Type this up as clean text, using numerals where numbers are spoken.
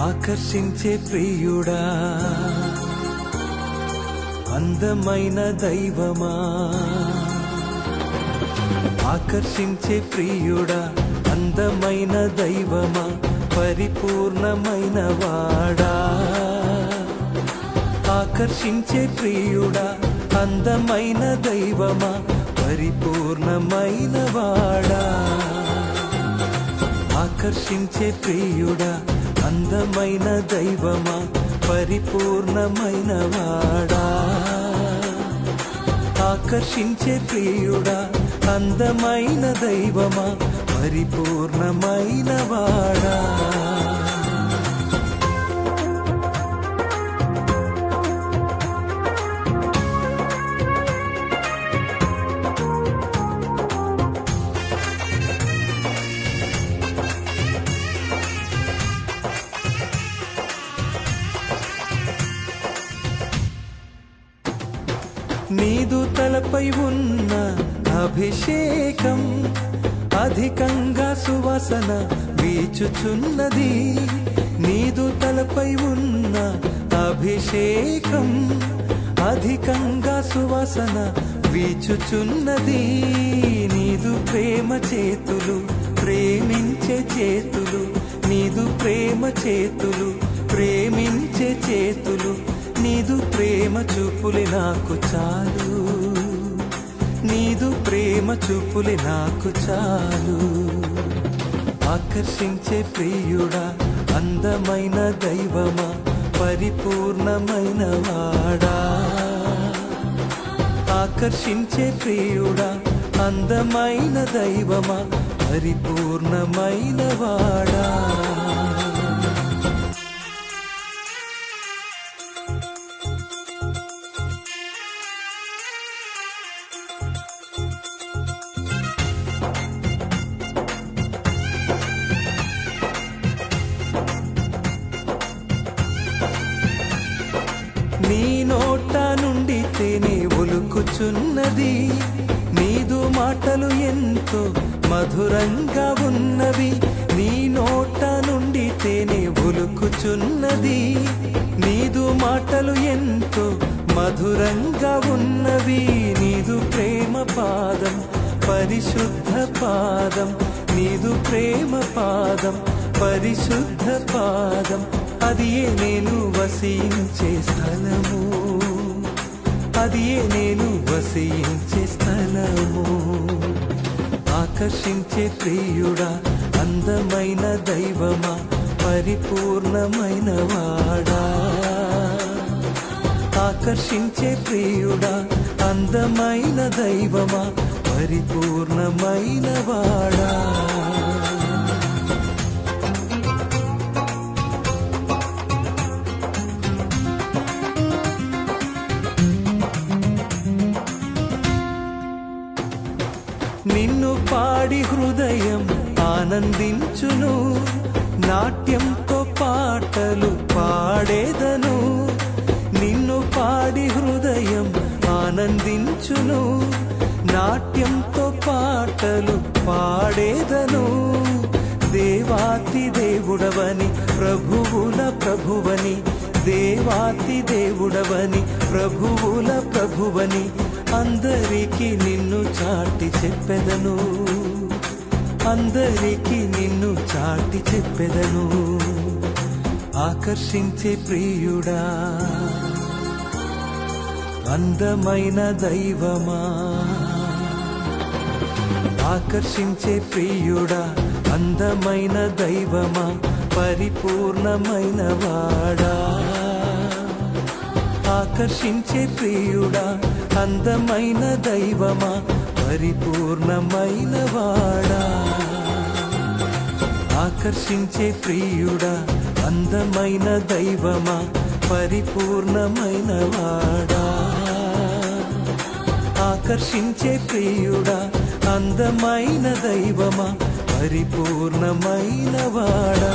ఆకర్షించే ప్రియుడా, అందమైన దైవమా. ఆకర్షించే ప్రియుడా, అందమైన దైవమా, పరిపూర్ణమైన వాడా. ఆకర్షించే ప్రియుడా, అందమైన దైవమా, పరిపూర్ణమైన వాడా. ఆకర్షించే ప్రియుడా, అందమైన దైవమా, పరిపూర్ణమైన వాడా. ఆకర్షించే ప్రియుడా, అందమైన దైవమా, పరిపూర్ణమైన వాడా. నీదు తలపై ఉన్న అభిషేకం అధికంగా సువాసన వీచుచున్నది. నీదు తలపై ఉన్న అభిషేకం అధికంగా సువాసన వీచుచున్నది. నీదు ప్రేమ చేతులు ప్రేమించే చేతులు, నీదు ప్రేమ చేతులు ప్రేమించే చేతులు, నీదు ప్రేమ చూపులే నాకు చాలు, నీదు ప్రేమ చూపులే నాకు చాలు. ఆకర్షించే ప్రియుడా, అందమైన దైవమా, పరిపూర్ణమైన వాడా. ఆకర్షించే ప్రియుడా, అందమైన దైవమా, పరిపూర్ణమైన వాడా. నీ నోట నుండి తేనె ఒలుకుచున్నది, నీదు మాటలు ఎంతో మధురంగా ఉన్నవి. నీ నోట నుండి తేనె ఒలుకుచున్నది, నీదు మాటలు ఎంతో మధురంగా ఉన్నవి. నీదు ప్రేమ పాదం పరిశుద్ధ పాదం, నీదు ప్రేమ పాదం పరిశుద్ధ పాదం, అది నేను వసించే స్థలము, అది నేను వసించే స్థలము. ఆకర్షించే ప్రియుడా, అందమైన దైవమా, పరిపూర్ణమైన వాడా. ఆకర్షించే ప్రియుడా, అందమైన దైవమా, పరిపూర్ణమైన వాడా. నిన్ను పాడి హృదయం ఆనందించును, నాట్యంతో పాటలు పాడేదను. నిన్ను పాడి హృదయం ఆనందించును, నాట్యంతో పాటలు పాడేదను. దేవాతి దేవుడవని ప్రభువుల ప్రభువని, దేవాతి దేవుడవని ప్రభువుల ప్రభువని, అందరికీ నిన్ను చాటి చెప్పెదను, అందరికీ నిన్ను చాటి చెప్పెదను. ఆకర్షించే ప్రియుడా, అందమైన దైవమా. ఆకర్షించే ప్రియుడా, అందమైన దైవమా, పరిపూర్ణమైన వాడా. ఆకర్షించే ప్రియుడా, అందమైన దైవమా, పరిపూర్ణమైన వాడా. ఆకర్షించే ప్రియుడా, అందమైన దైవమా, పరిపూర్ణమైన వాడా. ఆకర్షించే ప్రియుడా, అందమైన దైవమా, పరిపూర్ణమైన వాడా.